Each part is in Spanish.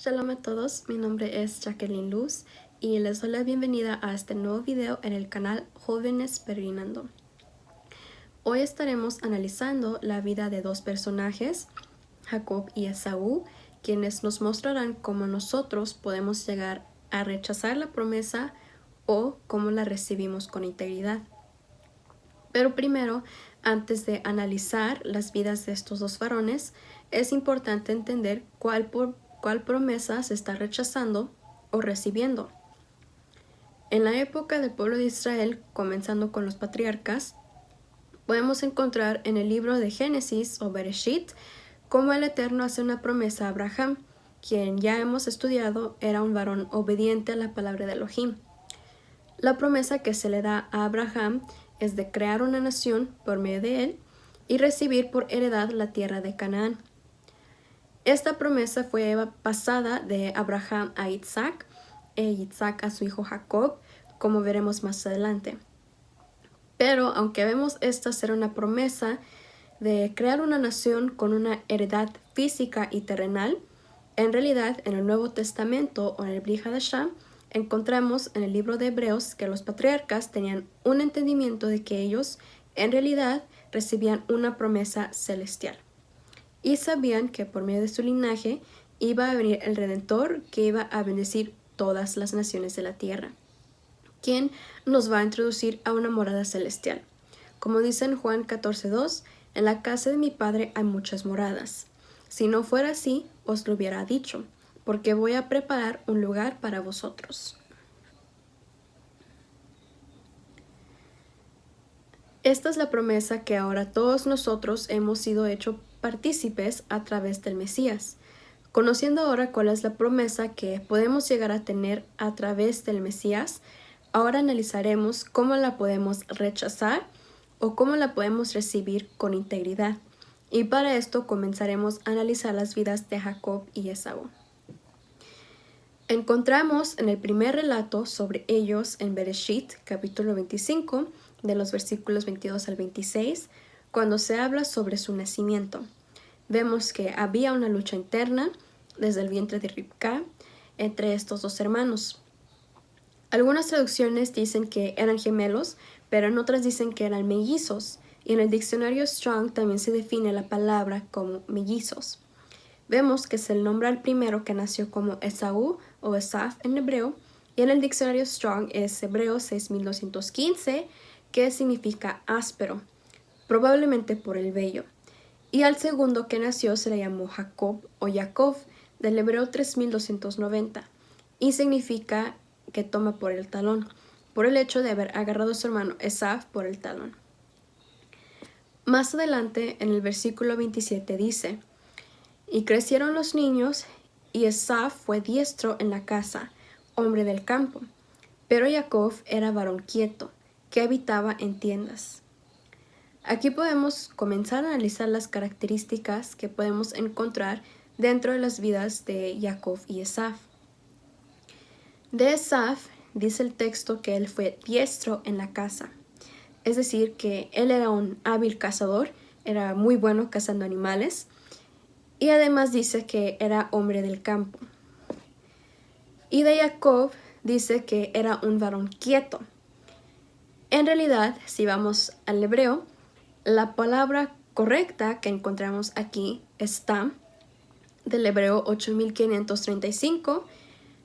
Shalom a todos, mi nombre es Jacqueline Luz y les doy la bienvenida a este nuevo video en el canal Jóvenes Peregrinando. Hoy estaremos analizando la vida de dos personajes, Jacob y Esaú, quienes nos mostrarán cómo nosotros podemos llegar a rechazar la promesa o cómo la recibimos con integridad. Pero primero, antes de analizar las vidas de estos dos varones, es importante entender cuál promesa se está rechazando o recibiendo. En la época del pueblo de Israel, comenzando con los patriarcas, podemos encontrar en el libro de Génesis o Bereshit cómo el Eterno hace una promesa a Abraham, quien ya hemos estudiado era un varón obediente a la palabra de Elohim. La promesa que se le da a Abraham es de crear una nación por medio de él y recibir por heredad la tierra de Canaán. Esta promesa fue pasada de Abraham a Isaac e Isaac a su hijo Jacob, como veremos más adelante. Pero aunque vemos esta ser una promesa de crear una nación con una heredad física y terrenal, en realidad en el Nuevo Testamento o en el Brit Hadashah encontramos en el libro de Hebreos que los patriarcas tenían un entendimiento de que ellos en realidad recibían una promesa celestial y sabían que por medio de su linaje iba a venir el Redentor que iba a bendecir todas las naciones de la tierra, quien nos va a introducir a una morada celestial. Como dice en Juan 14:2, en la casa de mi Padre hay muchas moradas. Si no fuera así, os lo hubiera dicho, porque voy a preparar un lugar para vosotros. Esta es la promesa que ahora todos nosotros hemos sido hechos partícipes a través del Mesías. Conociendo ahora cuál es la promesa que podemos llegar a tener a través del Mesías, ahora analizaremos cómo la podemos rechazar o cómo la podemos recibir con integridad. Y para esto comenzaremos a analizar las vidas de Jacob y Esaú. Encontramos en el primer relato sobre ellos en Bereshit, capítulo 25, de los versículos 22 al 26, cuando se habla sobre su nacimiento. Vemos que había una lucha interna desde el vientre de Ribca entre estos dos hermanos. Algunas traducciones dicen que eran gemelos, pero en otras dicen que eran mellizos, y en el diccionario Strong también se define la palabra como mellizos. Vemos que se le nombra al primero que nació como Esaú o Esaf en hebreo, y en el diccionario Strong es Hebreo 6215, que significa áspero, probablemente por el vello. Y al segundo que nació se le llamó Jacob o Yaakov, del hebreo 3290, y significa que toma por el talón, por el hecho de haber agarrado a su hermano Esaf por el talón. Más adelante, en el versículo 27 dice: y crecieron los niños, y Esaf fue diestro en la casa, hombre del campo, pero Jacob era varón quieto, que habitaba en tiendas. Aquí podemos comenzar a analizar las características que podemos encontrar dentro de las vidas de Jacob y Esaf. De Esaf dice el texto que él fue diestro en la casa, es decir, que él era un hábil cazador, era muy bueno cazando animales, y además dice que era hombre del campo. Y de Jacob dice que era un varón quieto. En realidad, si vamos al hebreo, la palabra correcta que encontramos aquí está del hebreo 8535,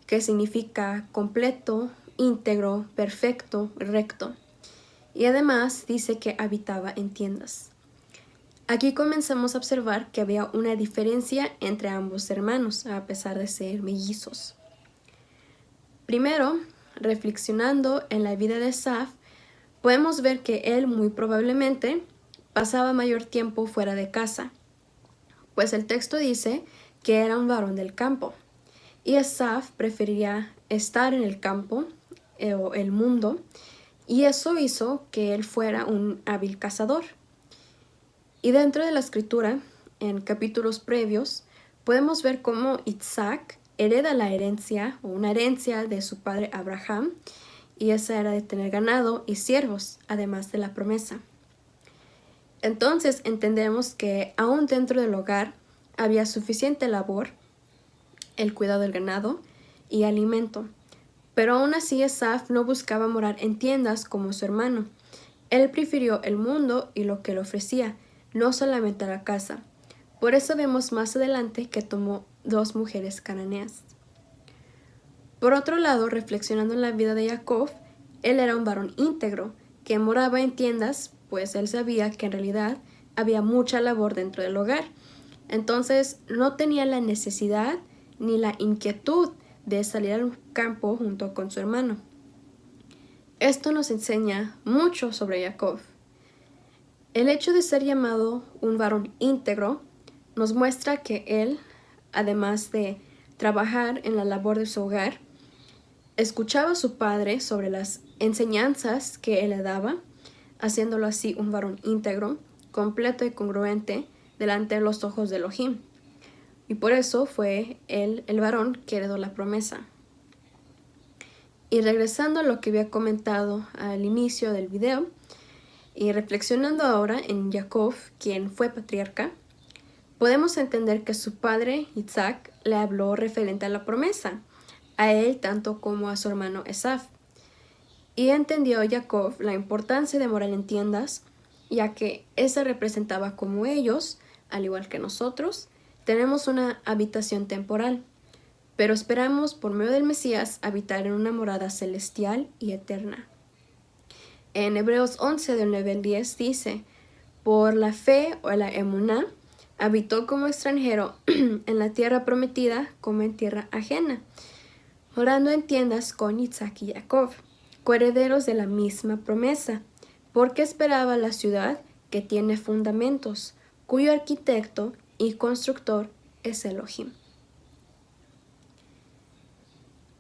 que significa completo, íntegro, perfecto, recto. Y además dice que habitaba en tiendas. Aquí comenzamos a observar que había una diferencia entre ambos hermanos, a pesar de ser mellizos. Primero, reflexionando en la vida de Esaf, podemos ver que él muy probablemente pasaba mayor tiempo fuera de casa, pues el texto dice que era un varón del campo, y Esaf prefería estar en el campo o el mundo, y eso hizo que él fuera un hábil cazador. Y dentro de la escritura, en capítulos previos, podemos ver cómo Isaac hereda la herencia o una herencia de su padre Abraham, y esa era de tener ganado y siervos, además de la promesa. Entonces entendemos que aún dentro del hogar había suficiente labor el cuidado del ganado y alimento. Pero aún así Esaf no buscaba morar en tiendas como su hermano. Él prefirió el mundo y lo que le ofrecía, no solamente la casa. Por eso vemos más adelante que tomó 2 mujeres cananeas. Por otro lado, reflexionando en la vida de Jacob, él era un varón íntegro, que moraba en tiendas, pues él sabía que en realidad había mucha labor dentro del hogar. Entonces no tenía la necesidad ni la inquietud de salir al campo junto con su hermano. Esto nos enseña mucho sobre Jacob. El hecho de ser llamado un varón íntegro nos muestra que él, además de trabajar en la labor de su hogar, escuchaba a su padre sobre las enseñanzas que él le daba, haciéndolo así un varón íntegro, completo y congruente delante de los ojos de Elohim. Y por eso fue él el varón que heredó la promesa. Y regresando a lo que había comentado al inicio del video, y reflexionando ahora en Jacob, quien fue patriarca, podemos entender que su padre Isaac le habló referente a la promesa, a él tanto como a su hermano Esaf. Y entendió Jacob la importancia de morar en tiendas, ya que esa representaba como ellos, al igual que nosotros, tenemos una habitación temporal, pero esperamos por medio del Mesías habitar en una morada celestial y eterna. En Hebreos 11, del 9 al 10 dice, por la fe o la emuná, habitó como extranjero en la tierra prometida como en tierra ajena, morando en tiendas con Isaac y Jacob, coherederos de la misma promesa, porque esperaba la ciudad que tiene fundamentos, cuyo arquitecto y constructor es Elohim.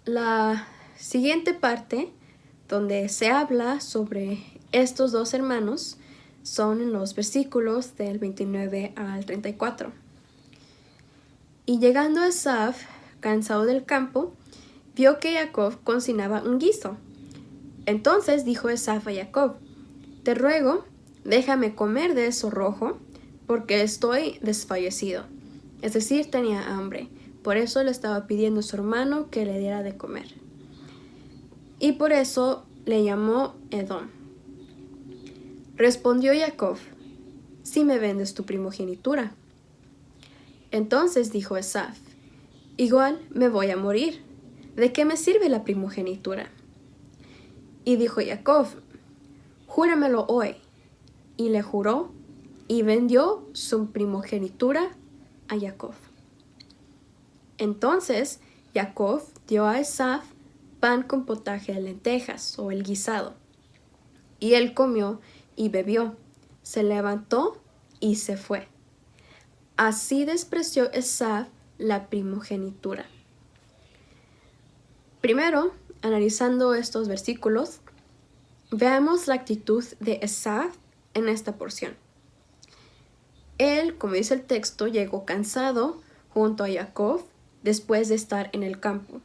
La siguiente parte, donde se habla sobre estos 2 hermanos, son en los versículos del 29 al 34. Y llegando a Esaf, cansado del campo, vio que Jacob cocinaba un guiso. Entonces dijo Esaf a Jacob, te ruego, déjame comer de eso rojo, porque estoy desfallecido. Es decir, tenía hambre. Por eso le estaba pidiendo a su hermano que le diera de comer. Y por eso le llamó Edom. Respondió Jacob, si me vendes tu primogenitura. Entonces dijo Esaf, igual me voy a morir. ¿De qué me sirve la primogenitura? Y dijo Jacob, júramelo hoy. Y le juró y vendió su primogenitura a Jacob. Entonces Jacob dio a Esaf pan con potaje de lentejas o el guisado. Y él comió y bebió, se levantó y se fue. Así despreció Esaf la primogenitura. Primero, analizando estos versículos, veamos la actitud de Esaf en esta porción. Él, como dice el texto, llegó cansado junto a Jacob después de estar en el campo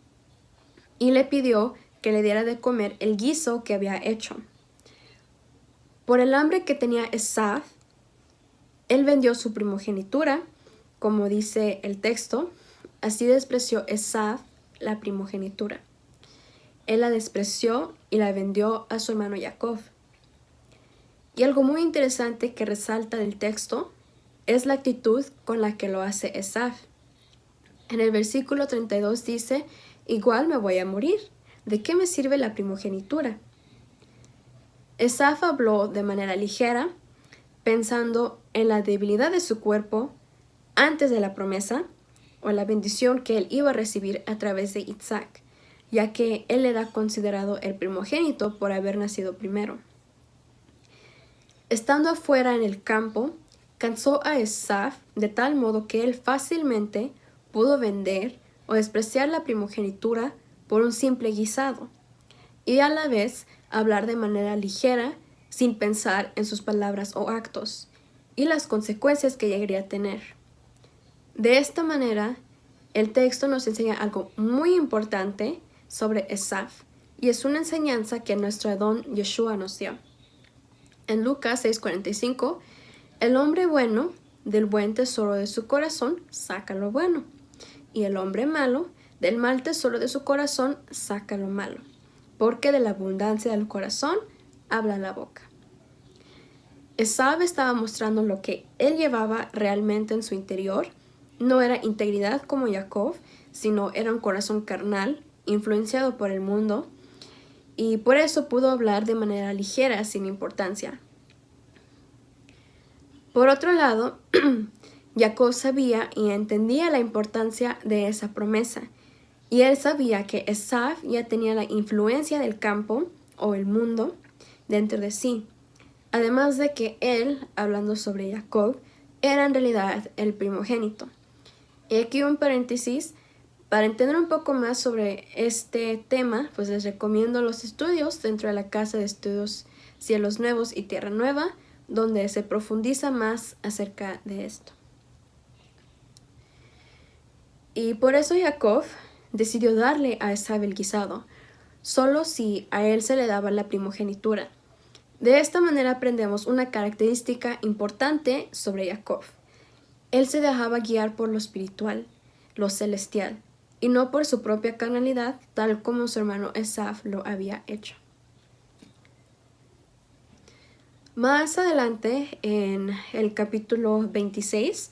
y le pidió que le diera de comer el guiso que había hecho. Por el hambre que tenía Esaf, él vendió su primogenitura, como dice el texto, así despreció Esaf la primogenitura. Él la despreció y la vendió a su hermano Jacob. Y algo muy interesante que resalta del texto es la actitud con la que lo hace Esaf. En el versículo 32 dice, igual me voy a morir, ¿de qué me sirve la primogenitura? Esaf habló de manera ligera, pensando en la debilidad de su cuerpo antes de la promesa o la bendición que él iba a recibir a través de Isaac, ya que él era considerado el primogénito por haber nacido primero. Estando afuera en el campo, cansó a Esaf de tal modo que él fácilmente pudo vender o despreciar la primogenitura por un simple guisado, y a la vez hablar de manera ligera, sin pensar en sus palabras o actos, y las consecuencias que llegaría a tener. De esta manera, el texto nos enseña algo muy importante sobre Esaf, y es una enseñanza que nuestro Adón Yeshua nos dio. En Lucas 6:45, el hombre bueno del buen tesoro de su corazón saca lo bueno, y el hombre malo, del mal tesoro de su corazón saca lo malo, porque de la abundancia del corazón habla la boca. Esaú estaba mostrando lo que él llevaba realmente en su interior. No era integridad como Jacob, sino era un corazón carnal, influenciado por el mundo, y por eso pudo hablar de manera ligera, sin importancia. Por otro lado, Jacob sabía y entendía la importancia de esa promesa, y él sabía que Esaú ya tenía la influencia del campo o el mundo dentro de sí. Además de que él, hablando sobre Jacob, era en realidad el primogénito. Y aquí un paréntesis, para entender un poco más sobre este tema, pues les recomiendo los estudios dentro de la Casa de Estudios Cielos Nuevos y Tierra Nueva, donde se profundiza más acerca de esto. Y por eso Jacob decidió darle a Esaú el guisado, solo si a él se le daba la primogenitura. De esta manera aprendemos una característica importante sobre Jacob. Él se dejaba guiar por lo espiritual, lo celestial, y no por su propia carnalidad, tal como su hermano Esaú lo había hecho. Más adelante, en el capítulo 26,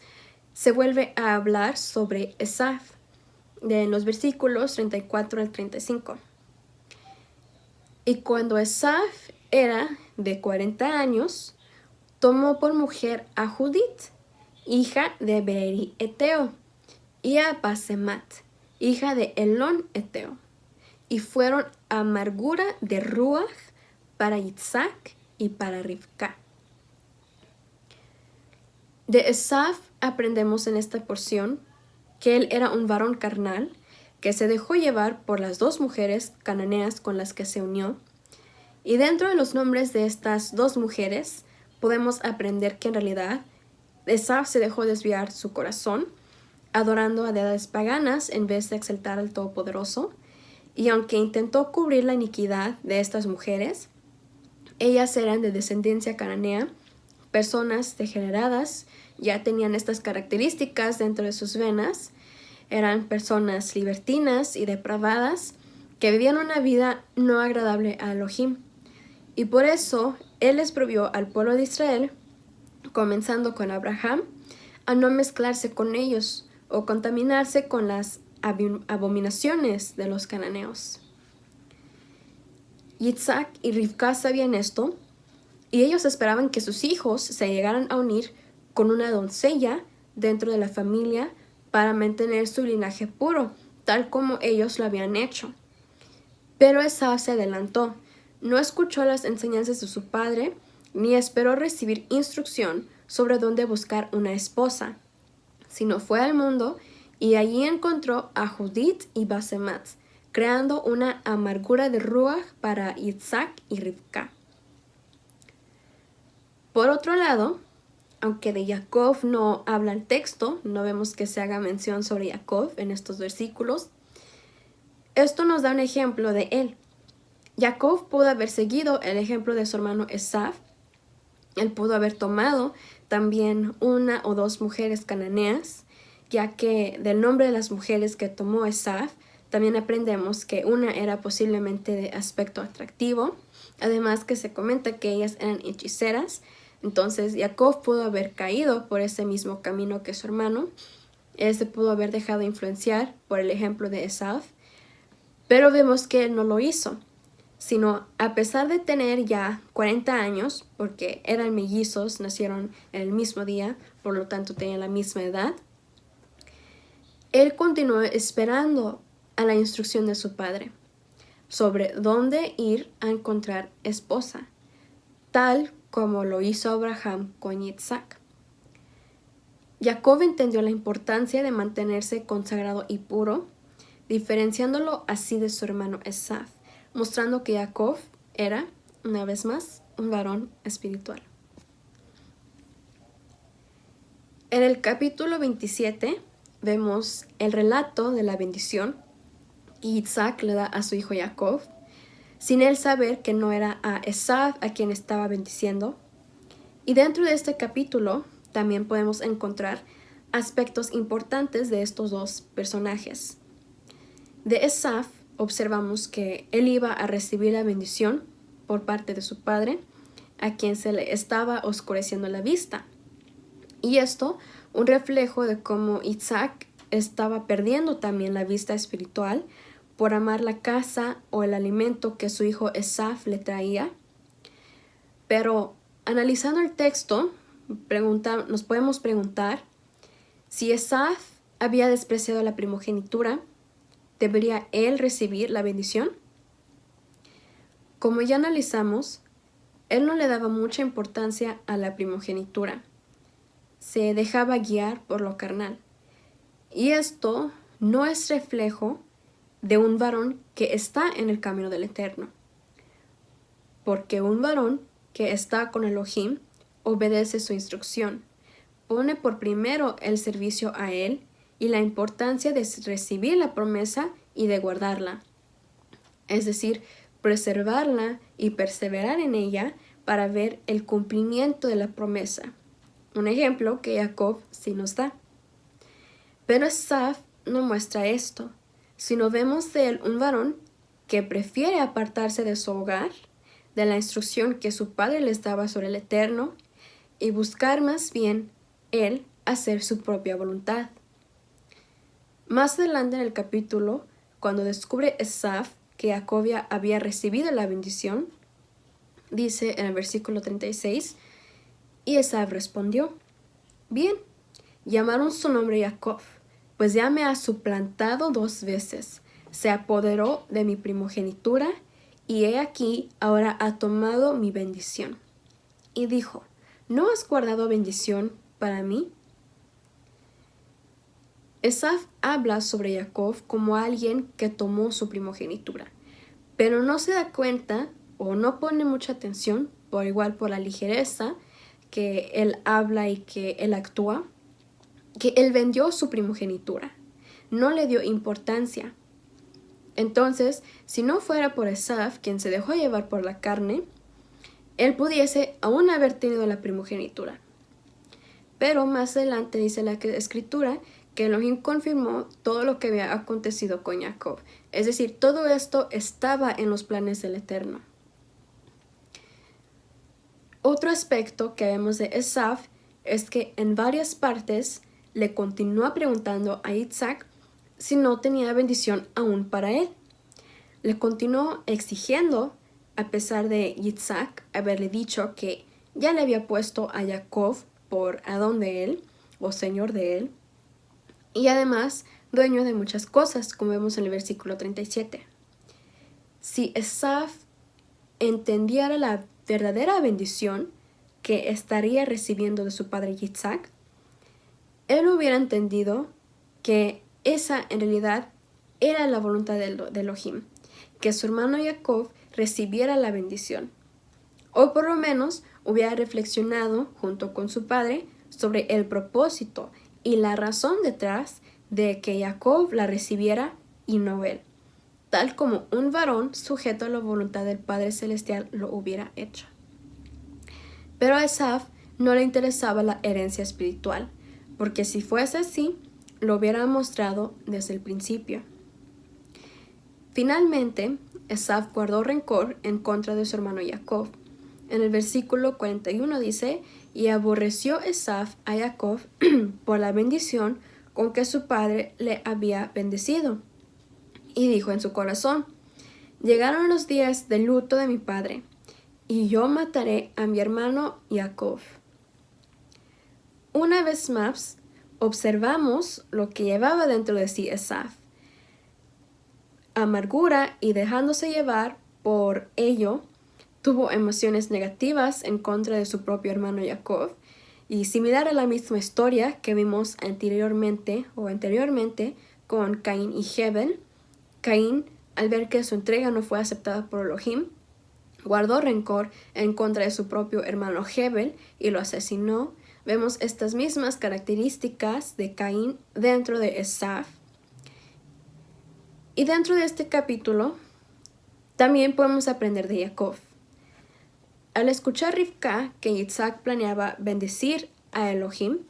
se vuelve a hablar sobre Esaú, en los versículos 34 al 35. Y cuando Esaú era de 40 años, tomó por mujer a Judith, hija de Beeri Eteo, y a Basemat, hija de Elón Eteo, y fueron amargura de Ruach para Isaac y para Rivka. De Esaú aprendemos en esta porción que él era un varón carnal que se dejó llevar por las dos mujeres cananeas con las que se unió. Y dentro de los nombres de estas dos mujeres podemos aprender que en realidad Esaú se dejó desviar su corazón, adorando a deidades paganas en vez de exaltar al Todopoderoso. Y aunque intentó cubrir la iniquidad de estas mujeres, ellas eran de descendencia cananea, personas degeneradas, ya tenían estas características dentro de sus venas, eran personas libertinas y depravadas que vivían una vida no agradable a Elohim. Y por eso él les prohibió al pueblo de Israel, comenzando con Abraham, a no mezclarse con ellos o contaminarse con las abominaciones de los cananeos. Isaac y Rivka sabían esto, y ellos esperaban que sus hijos se llegaran a unir con una doncella dentro de la familia para mantener su linaje puro, tal como ellos lo habían hecho. Pero Esaú se adelantó, no escuchó las enseñanzas de su padre, ni esperó recibir instrucción sobre dónde buscar una esposa, sino fue al mundo y allí encontró a Judith y Basemat, creando una amargura de Ruach para Isaac y Rivka. Por otro lado, aunque de Jacob no habla el texto, no vemos que se haga mención sobre Jacob en estos versículos, esto nos da un ejemplo de él. Jacob pudo haber seguido el ejemplo de su hermano Esaú. Él pudo haber tomado también una o dos mujeres cananeas, ya que del nombre de las mujeres que tomó Esaú, también aprendemos que una era posiblemente de aspecto atractivo, además que se comenta que ellas eran hechiceras. Entonces Jacob pudo haber caído por ese mismo camino que su hermano. Él se pudo haber dejado influenciar por el ejemplo de Esaú, pero vemos que él no lo hizo, sino a pesar de tener ya 40 años, porque eran mellizos, nacieron en el mismo día, por lo tanto tenían la misma edad, él continuó esperando a la instrucción de su padre sobre dónde ir a encontrar esposa, tal como lo hizo Abraham con Isaac. Jacob entendió la importancia de mantenerse consagrado y puro, diferenciándolo así de su hermano Esaú, mostrando que Jacob era, una vez más, un varón espiritual. En el capítulo 27 vemos el relato de la bendición que Isaac le da a su hijo Jacob, sin él saber que no era a Esaú a quien estaba bendiciendo. Y dentro de este capítulo también podemos encontrar aspectos importantes de estos dos personajes. De Esaf observamos que él iba a recibir la bendición por parte de su padre, a quien se le estaba oscureciendo la vista. Y esto, un reflejo de cómo Isaac estaba perdiendo también la vista espiritual por amar la caza o el alimento que su hijo Esaf le traía. Pero analizando el texto, nos podemos preguntar si Esaf había despreciado la primogenitura, ¿debería él recibir la bendición? Como ya analizamos, él no le daba mucha importancia a la primogenitura. Se dejaba guiar por lo carnal. Y esto no es reflejo de un varón que está en el camino del Eterno. Porque un varón que está con Elohim obedece su instrucción, pone por primero el servicio a él y la importancia de recibir la promesa y de guardarla. Es decir, preservarla y perseverar en ella para ver el cumplimiento de la promesa. Un ejemplo que Jacob sí nos da. Pero Esaf no muestra esto, sino vemos de él un varón que prefiere apartarse de su hogar, de la instrucción que su padre les daba sobre el Eterno, y buscar más bien él hacer su propia voluntad. Más adelante en el capítulo, cuando descubre Esaf que Jacob había recibido la bendición, dice en el versículo 36, y Esaf respondió, bien, llamaron su nombre Jacob, pues ya me ha suplantado 2 veces, se apoderó de mi primogenitura, y he aquí ahora ha tomado mi bendición. Y dijo, ¿no has guardado bendición para mí? Esaf habla sobre Jacob como alguien que tomó su primogenitura, pero no se da cuenta o no pone mucha atención, por igual por la ligereza que él habla y que él actúa, que él vendió su primogenitura, no le dio importancia. Entonces, si no fuera por Esaf, quien se dejó llevar por la carne, él pudiese aún haber tenido la primogenitura. Pero más adelante dice la escritura que Elohim confirmó todo lo que había acontecido con Jacob. Es decir, todo esto estaba en los planes del Eterno. Otro aspecto que vemos de Esaf es que en varias partes le continúa preguntando a Isaac si no tenía bendición aún para él. Le continuó exigiendo, a pesar de Isaac haberle dicho que ya le había puesto a Jacob por Adón de él, o señor de él, y además dueño de muchas cosas, como vemos en el versículo 37. Si Esaf entendiera la verdadera bendición que estaría recibiendo de su padre Isaac, él hubiera entendido que esa en realidad era la voluntad de Elohim, que su hermano Jacob recibiera la bendición, o por lo menos hubiera reflexionado junto con su padre sobre el propósito y la razón detrás de que Jacob la recibiera y no él, tal como un varón sujeto a la voluntad del Padre Celestial lo hubiera hecho. Pero a Esaf no le interesaba la herencia espiritual, porque si fuese así, lo hubiera mostrado desde el principio. Finalmente, Esaf guardó rencor en contra de su hermano Jacob. En el versículo 41 dice, y aborreció Esaf a Jacob por la bendición con que su padre le había bendecido. Y dijo en su corazón, llegaron los días de luto de mi padre, y yo mataré a mi hermano Jacob. Una vez más, observamos lo que llevaba dentro de sí Esaf. Amargura y dejándose llevar por ello, tuvo emociones negativas en contra de su propio hermano Jacob, y similar a la misma historia que vimos anteriormente con Caín y Hebel, Caín, al ver que su entrega no fue aceptada por Elohim, guardó rencor en contra de su propio hermano Hebel y lo asesinó. Vemos estas mismas características de Caín dentro de Esaf. Y dentro de este capítulo también podemos aprender de Jacob. Al escuchar Rivka que Isaac planeaba bendecir a Elohim,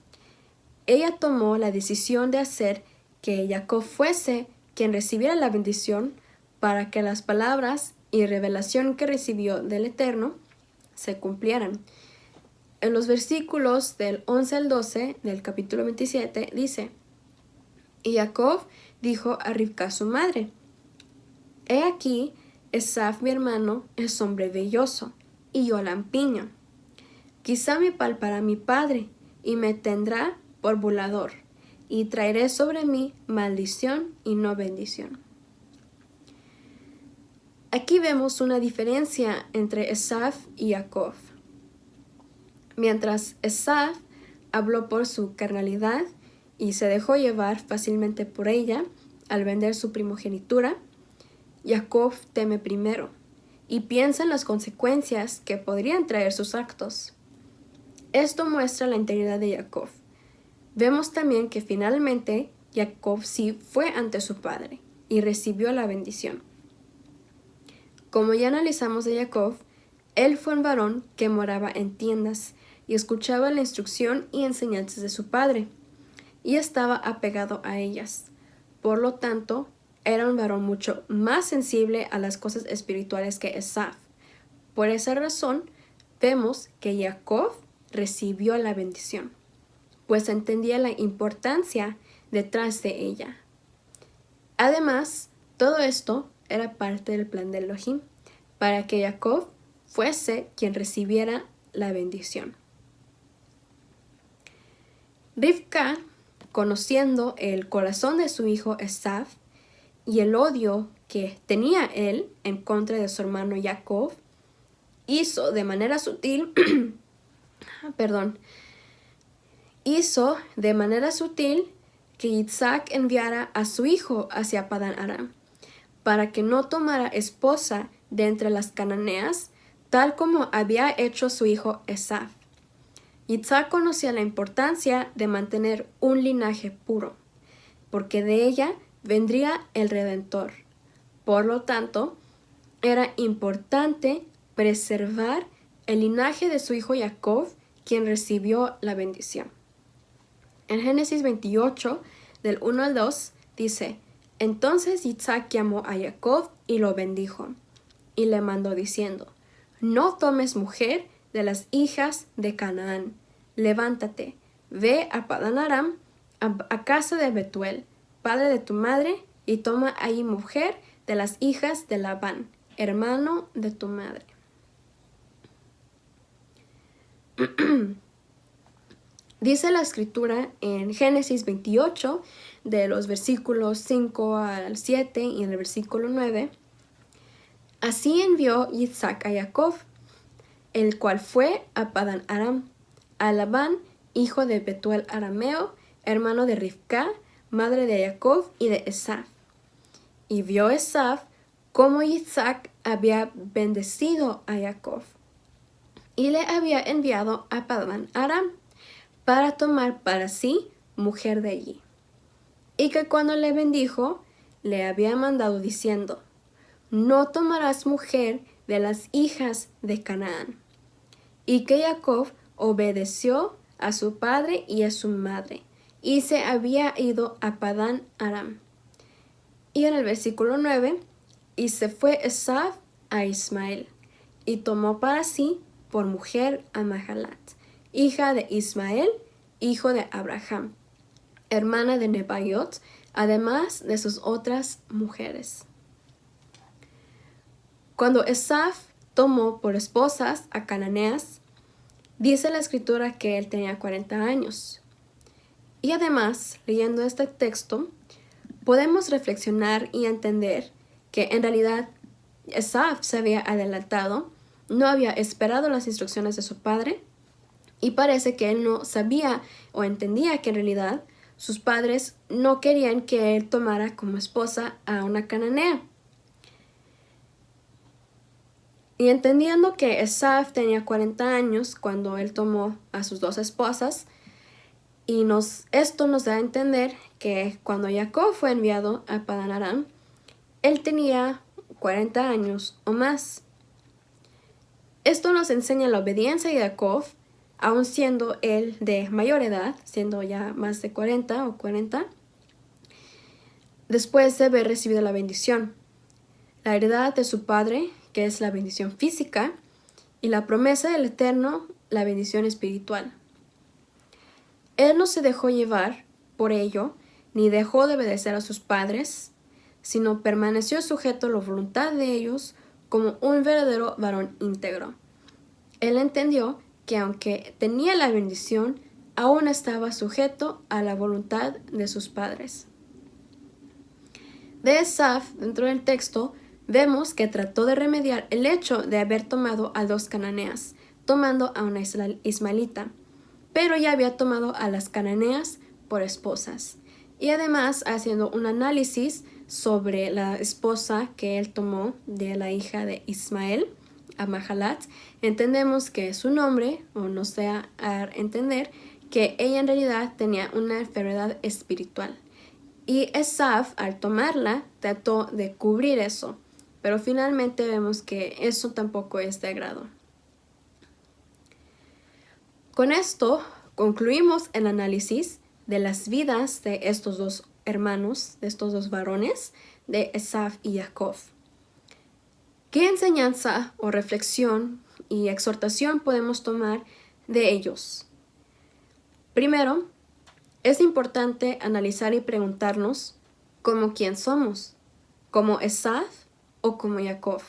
ella tomó la decisión de hacer que Jacob fuese quien recibiera la bendición para que las palabras y revelación que recibió del Eterno se cumplieran. En los versículos del 11 al 12 del capítulo 27 dice: Y Jacob dijo a Rivka su madre: He aquí, Esaf mi hermano es hombre velloso, y yo lampiño. Quizá me palpará mi padre, y me tendrá por burlador, y traeré sobre mí maldición y no bendición. Aquí vemos una diferencia entre Esaf y Jacob. Mientras Esaf habló por su carnalidad y se dejó llevar fácilmente por ella al vender su primogenitura, Jacob teme primero y piensa en las consecuencias que podrían traer sus actos. Esto muestra la integridad de Jacob. Vemos también que finalmente Jacob sí fue ante su padre y recibió la bendición. Como ya analizamos de Jacob, él fue un varón que moraba en tiendas y escuchaba la instrucción y enseñanzas de su padre, y estaba apegado a ellas. Por lo tanto, era un varón mucho más sensible a las cosas espirituales que Esaf. Por esa razón, vemos que Jacob recibió la bendición, pues entendía la importancia detrás de ella. Además, todo esto era parte del plan de Elohim, para que Jacob fuese quien recibiera la bendición. Rivka, conociendo el corazón de su hijo Esaf y el odio que tenía él en contra de su hermano Jacob, hizo de manera sutil que Isaac enviara a su hijo hacia Padán Aram, para que no tomara esposa de entre las cananeas, tal como había hecho su hijo Esaf. Isaac conocía la importancia de mantener un linaje puro, porque de ella vendría el Redentor. Por lo tanto, era importante preservar el linaje de su hijo Jacob, quien recibió la bendición. En Génesis 28, del 1 al 2, dice: Entonces Isaac llamó a Jacob y lo bendijo, y le mandó diciendo: No tomes mujer de las hijas de Canaán. Levántate, ve a Padán Aram, a casa de Betuel, padre de tu madre, y toma ahí mujer de las hijas de Labán, hermano de tu madre. Dice la escritura en Génesis 28, de los versículos 5 al 7 y en el versículo 9: Así envió Isaac a Jacob, el cual fue a Padán Aram, a Labán, hijo de Betuel arameo, hermano de Rivka, madre de Jacob y de Esaf. Y vio Esaf cómo Isaac había bendecido a Jacob, y le había enviado a Padán Aram para tomar para sí mujer de allí. Y que cuando le bendijo, le había mandado diciendo: No tomarás mujer de las hijas de Canaán. Y que Jacob obedeció a su padre y a su madre, y se había ido a Padán Aram. Y en el versículo 9, y se fue Esaf a Ismael, y tomó para sí por mujer a Mahalat, hija de Ismael, hijo de Abraham, hermana de Nebaiot, además de sus otras mujeres. Cuando Esaf tomó por esposas a cananeas, dice la escritura que él tenía 40 años. Y además, leyendo este texto, podemos reflexionar y entender que en realidad Esaf se había adelantado, no había esperado las instrucciones de su padre, y parece que él no sabía o entendía que en realidad sus padres no querían que él tomara como esposa a una cananea. Y entendiendo que Esaf tenía 40 años cuando él tomó a sus dos esposas, y esto nos da a entender que cuando Jacob fue enviado a Padán Aram, él tenía 40 años o más. Esto nos enseña la obediencia de Jacob aun siendo él de mayor edad, siendo ya más de 40 o 40, después de haber recibido la bendición, la heredad de su padre, que es la bendición física, y la promesa del Eterno, la bendición espiritual. Él no se dejó llevar por ello, ni dejó de obedecer a sus padres, sino permaneció sujeto a la voluntad de ellos como un verdadero varón íntegro. Él entendió que aunque tenía la bendición, aún estaba sujeto a la voluntad de sus padres. De Esaf, dentro del texto, vemos que trató de remediar el hecho de haber tomado a 2 cananeas, tomando a una ismaelita, pero ya había tomado a las cananeas por esposas. Y además, haciendo un análisis sobre la esposa que él tomó de la hija de Ismael, a Mahalat, entendemos que su nombre, o nos da a entender que ella en realidad tenía una enfermedad espiritual. Y Esaf, al tomarla, trató de cubrir eso, pero finalmente vemos que eso tampoco es de agrado. Con esto concluimos el análisis de las vidas de estos 2 hermanos, de estos 2 varones, de Esaf y Jacob. ¿Qué enseñanza o reflexión y exhortación podemos tomar de ellos? Primero, es importante analizar y preguntarnos ¿cómo quién somos? ¿Como Esaf o como Jacob?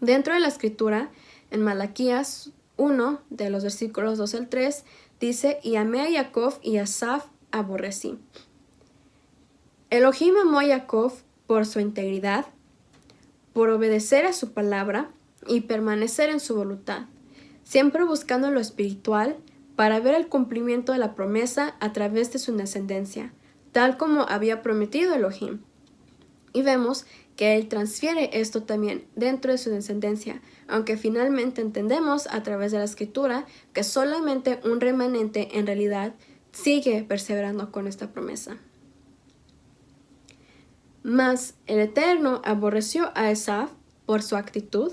Dentro de la escritura, en Malaquías 1, de los versículos 2 al 3, dice, y amé a Jacob y a Esaf aborrecí. Elohim amó a Jacob por su integridad, por obedecer a su palabra y permanecer en su voluntad, siempre buscando lo espiritual para ver el cumplimiento de la promesa a través de su descendencia, tal como había prometido Elohim. Y vemos que él transfiere esto también dentro de su descendencia, aunque finalmente entendemos a través de la escritura que solamente un remanente en realidad sigue perseverando con esta promesa. Mas el Eterno aborreció a Esaf por su actitud,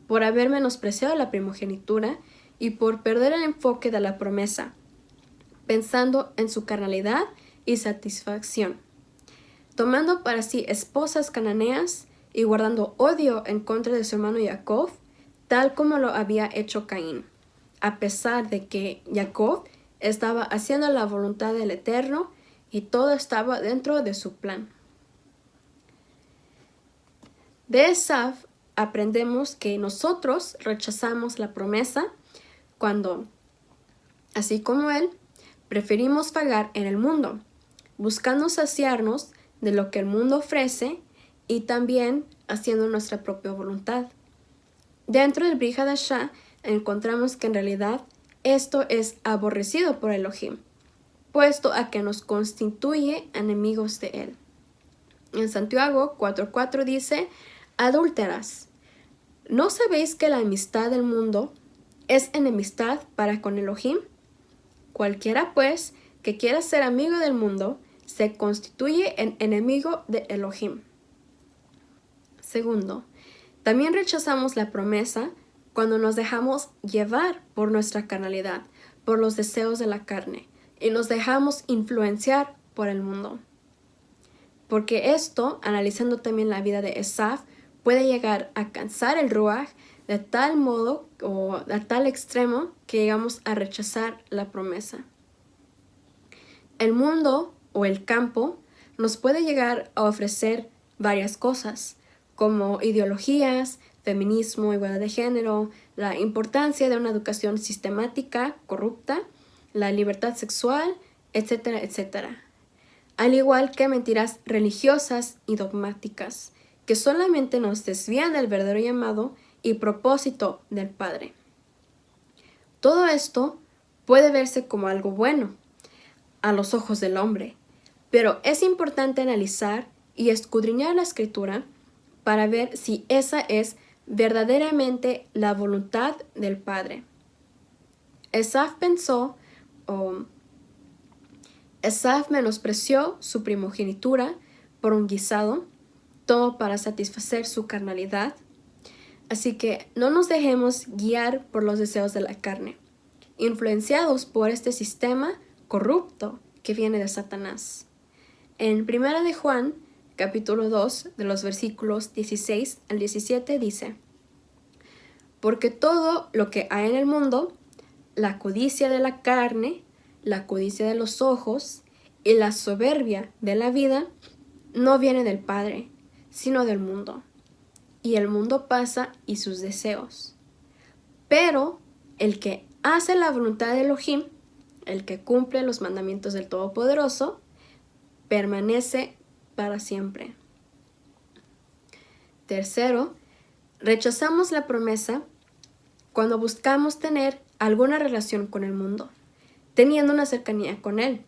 por haber menospreciado la primogenitura y por perder el enfoque de la promesa, pensando en su carnalidad y satisfacción, tomando para sí esposas cananeas y guardando odio en contra de su hermano Jacob, tal como lo había hecho Caín, a pesar de que Jacob estaba haciendo la voluntad del Eterno y todo estaba dentro de su plan. De Esaf aprendemos que nosotros rechazamos la promesa cuando, así como él, preferimos vagar en el mundo, buscando saciarnos de lo que el mundo ofrece y también haciendo nuestra propia voluntad. Dentro del Brit Hadashah encontramos que en realidad esto es aborrecido por Elohim, puesto a que nos constituye enemigos de él. En Santiago 4:4 dice, adúlteras, ¿no sabéis que la amistad del mundo es enemistad para con Elohim? Cualquiera, pues, que quiera ser amigo del mundo, se constituye en enemigo de Elohim. Segundo, también rechazamos la promesa cuando nos dejamos llevar por nuestra carnalidad, por los deseos de la carne, y nos dejamos influenciar por el mundo. Porque esto, analizando también la vida de Esaf, puede llegar a cansar el ruaj de tal modo o a tal extremo que llegamos a rechazar la promesa. El mundo o el campo nos puede llegar a ofrecer varias cosas, como ideologías, feminismo, igualdad de género, la importancia de una educación sistemática, corrupta, la libertad sexual, etcétera, etcétera. Al igual que mentiras religiosas y dogmáticas, que solamente nos desvían del verdadero llamado y propósito del Padre. Todo esto puede verse como algo bueno a los ojos del hombre, pero es importante analizar y escudriñar la Escritura para ver si esa es verdaderamente la voluntad del Padre. Esaf menospreció su primogenitura por un guisado, todo para satisfacer su carnalidad. Así que no nos dejemos guiar por los deseos de la carne. influenciados por este sistema corrupto que viene de Satanás. En 1 de Juan, capítulo 2, de los versículos 16 al 17 dice: porque todo lo que hay en el mundo, la codicia de la carne, la codicia de los ojos y la soberbia de la vida, no viene del Padre, sino del mundo. Y el mundo pasa y sus deseos. Pero el que hace la voluntad de Elohim, el que cumple los mandamientos del Todopoderoso, permanece para siempre. Tercero, rechazamos la promesa cuando buscamos tener alguna relación con el mundo, teniendo una cercanía con él,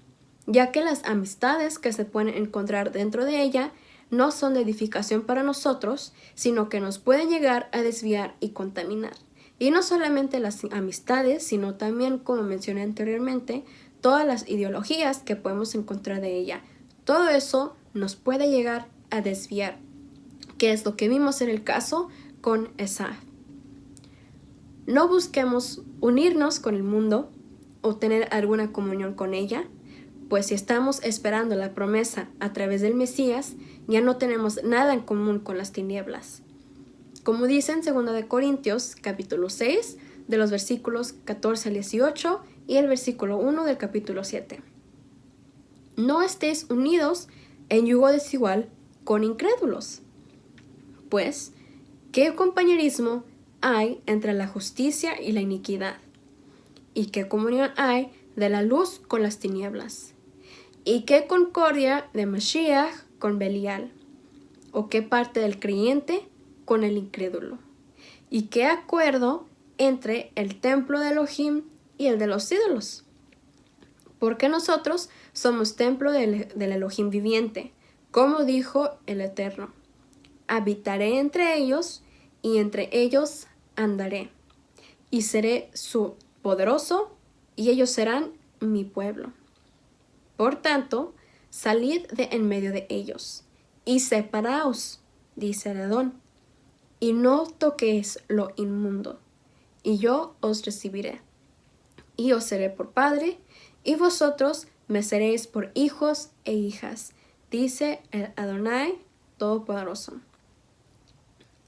ya que las amistades que se pueden encontrar dentro de ella no son de edificación para nosotros, sino que nos pueden llegar a desviar y contaminar. Y no solamente las amistades, sino también, como mencioné anteriormente, todas las ideologías que podemos encontrar de ella. Todo eso nos puede llegar a desviar, que es lo que vimos en el caso con Esaú. No busquemos unirnos con el mundo o tener alguna comunión con ella, pues si estamos esperando la promesa a través del Mesías, ya no tenemos nada en común con las tinieblas. Como dice en 2 de Corintios, capítulo 6, de los versículos 14 al 18 y el versículo 1 del capítulo 7. No estéis unidos en yugo desigual con incrédulos. Pues, ¿qué compañerismo hay entre la justicia y la iniquidad? ¿Y qué comunión hay de la luz con las tinieblas? ¿Y qué concordia de Mashiach con Belial? ¿O qué parte del creyente con el incrédulo? ¿Y qué acuerdo entre el templo de Elohim y el de los ídolos? Porque nosotros somos templo del Elohim viviente, como dijo el Eterno. Habitaré entre ellos y entre ellos andaré, y seré su poderoso, y ellos serán mi pueblo. Por tanto, salid de en medio de ellos, y separaos, dice el Adón, y no toquéis lo inmundo, y yo os recibiré, y os seré por padre, y vosotros me seréis por hijos e hijas, dice el Adonai Todopoderoso.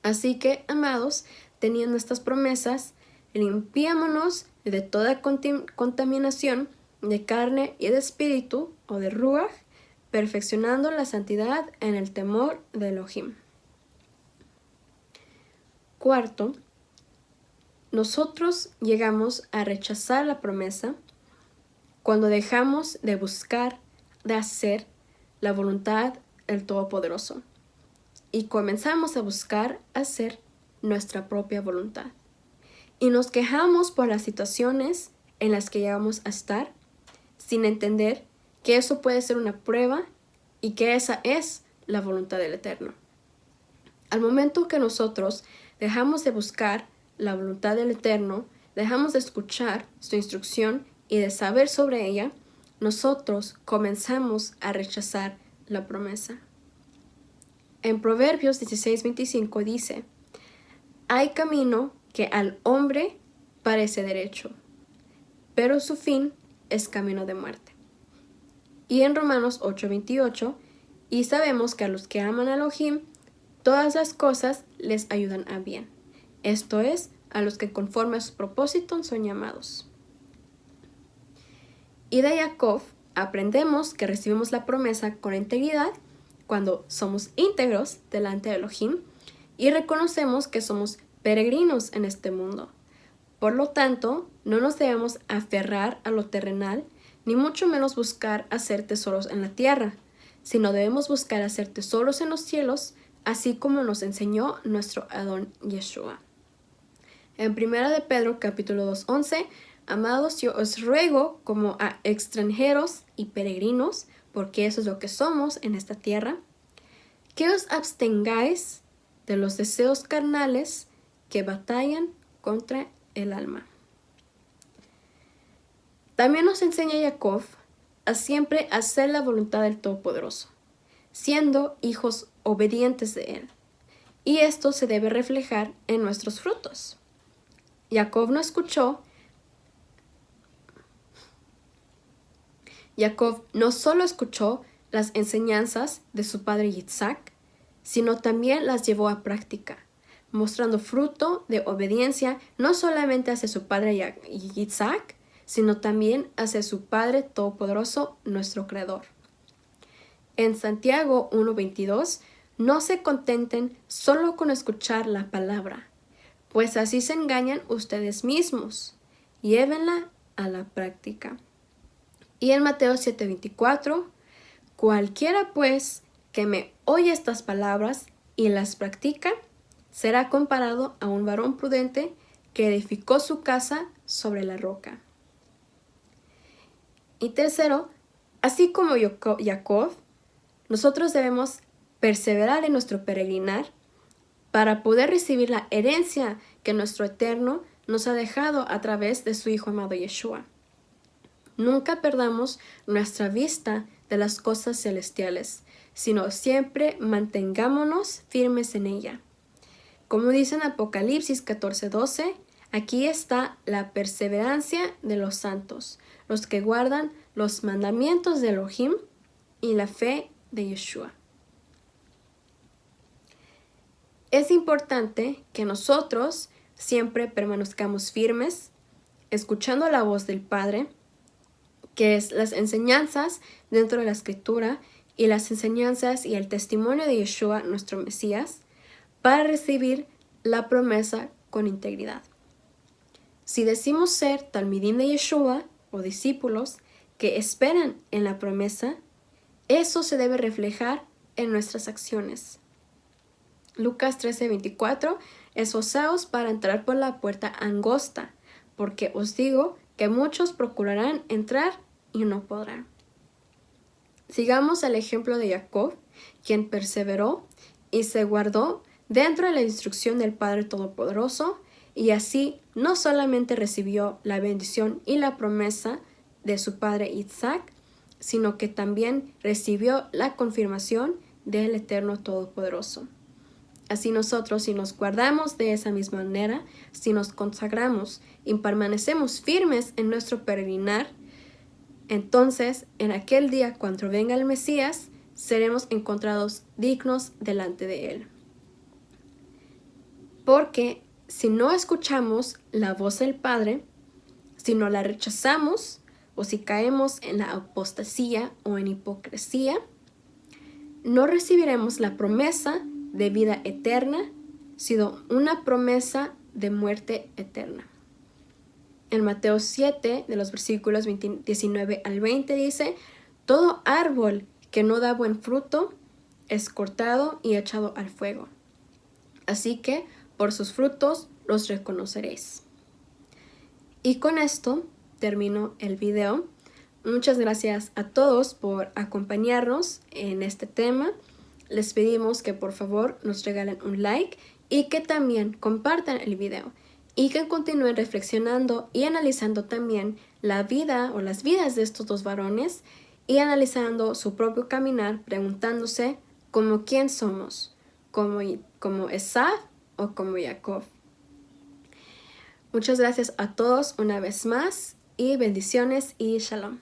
Así que, amados, teniendo estas promesas, limpiémonos de toda contaminación de carne y de espíritu o de ruach, perfeccionando la santidad en el temor de Elohim. Cuarto, nosotros llegamos a rechazar la promesa cuando dejamos de buscar, de hacer la voluntad del Todopoderoso y comenzamos a buscar hacer nuestra propia voluntad. Y nos quejamos por las situaciones en las que llegamos a estar, sin entender que eso puede ser una prueba y que esa es la voluntad del Eterno. Al momento que nosotros dejamos de buscar la voluntad del Eterno, dejamos de escuchar su instrucción y de saber sobre ella, nosotros comenzamos a rechazar la promesa. En Proverbios 16:25 dice: hay camino que al hombre parece derecho, pero su fin es camino de muerte. Y en Romanos 8:28, y sabemos que a los que aman a Elohim, todas las cosas les ayudan a bien. Esto es, a los que conforme a su propósito son llamados. Y de Jacob aprendemos que recibimos la promesa con integridad cuando somos íntegros delante de Elohim y reconocemos que somos peregrinos en este mundo. Por lo tanto, no nos debemos aferrar a lo terrenal, ni mucho menos buscar hacer tesoros en la tierra, sino debemos buscar hacer tesoros en los cielos, así como nos enseñó nuestro Adón Yeshua. En 1 de Pedro, capítulo 2:11, amados, yo os ruego como a extranjeros y peregrinos, porque eso es lo que somos en esta tierra, que os abstengáis de los deseos carnales que batallan contra el alma. También nos enseña Jacob a siempre hacer la voluntad del Todopoderoso, siendo hijos obedientes de Él. Y esto se debe reflejar en nuestros frutos. Jacob no escuchó Jacob no solo escuchó las enseñanzas de su padre Isaac, sino también las llevó a práctica, mostrando fruto de obediencia no solamente hacia su padre Isaac, sino también hacia su Padre Todopoderoso, nuestro Creador. En Santiago 1:22, no se contenten solo con escuchar la palabra, pues así se engañan ustedes mismos. Llévenla a la práctica. Y en Mateo 7:24, cualquiera pues que me oye estas palabras y las practica, será comparado a un varón prudente que edificó su casa sobre la roca. Y tercero, así como Jacob, nosotros debemos perseverar en nuestro peregrinar para poder recibir la herencia que nuestro Eterno nos ha dejado a través de su Hijo amado Yeshua. Nunca perdamos nuestra vista de las cosas celestiales, sino siempre mantengámonos firmes en ella. Como dice en Apocalipsis 14:12, aquí está la perseverancia de los santos, los que guardan los mandamientos de Elohim y la fe de Yeshua. Es importante que nosotros siempre permanezcamos firmes, escuchando la voz del Padre, que es las enseñanzas dentro de la Escritura y las enseñanzas y el testimonio de Yeshua, nuestro Mesías, para recibir la promesa con integridad. Si decimos ser talmidim de Yeshua o discípulos que esperan en la promesa, eso se debe reflejar en nuestras acciones. Lucas 13:24, esforzaos para entrar por la puerta angosta, porque os digo que muchos procurarán entrar y no podrán. Sigamos el ejemplo de Jacob, quien perseveró y se guardó dentro de la instrucción del Padre Todopoderoso, y así no solamente recibió la bendición y la promesa de su padre Isaac, sino que también recibió la confirmación del Eterno Todopoderoso. Así nosotros, si nos guardamos de esa misma manera, si nos consagramos y permanecemos firmes en nuestro peregrinar, entonces en aquel día cuando venga el Mesías, seremos encontrados dignos delante de Él. Porque si no escuchamos la voz del Padre, si no la rechazamos o si caemos en la apostasía o en hipocresía, no recibiremos la promesa de vida eterna, sino una promesa de muerte eterna. En Mateo 7, de los versículos 19 al 20 dice, todo árbol que no da buen fruto es cortado y echado al fuego. Así que por sus frutos los reconoceréis. Y con esto termino el video. Muchas gracias a todos por acompañarnos en este tema. Les pedimos que por favor nos regalen un like y que también compartan el video y que continúen reflexionando y analizando también la vida o las vidas de estos dos varones y analizando su propio caminar, preguntándose como quién somos, como Esaú o como Jacob. Muchas gracias a todos una vez más y bendiciones y shalom.